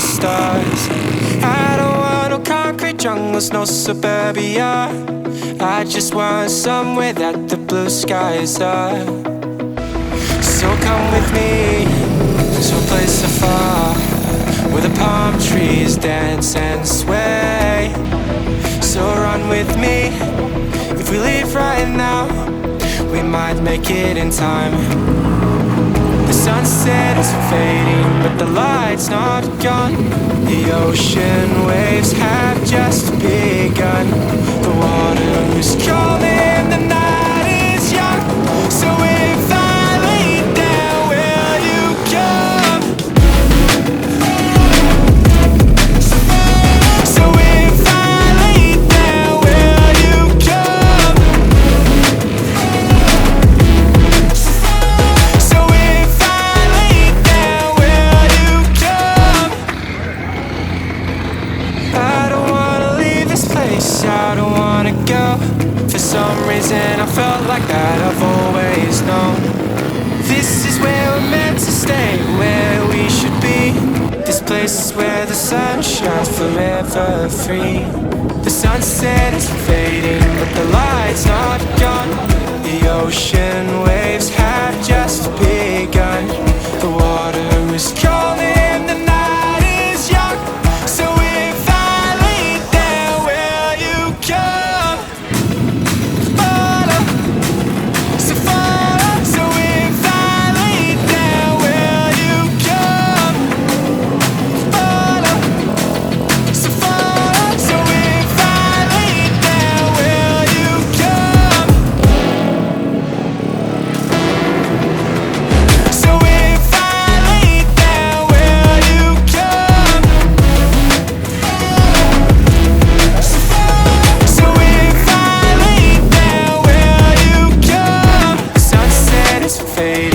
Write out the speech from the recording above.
the stars. I don't want no concrete jungles, no suburbia. I just want somewhere that the blue skies are. So come with me to a place afar, where the palm trees dance and sway. So run with me. If we leave right now, we might make it in time. The sunset is fading, but the light's not gone. The ocean waves have just begun. The water is calling, the night is young. So if I lay down, will you come? So if I lay down, will you come? So if I lay down, will you come? I don't wanna leave this place, I don't wanna go. For some reason I felt like that I've always known. This is where we're meant to stay, where we should be. This place is where the sun shines forever free. The sunset is fading, but the light's not gone. The ocean waves have just begun. The water is calling, the night is young. So if I lay down, will you come? Follow, so follow. So if I lay down, will you come? Follow, so follow. So if I lay down, will you come? So if I lay down, will you come? So if I lay down, will you come? The sunset is fading.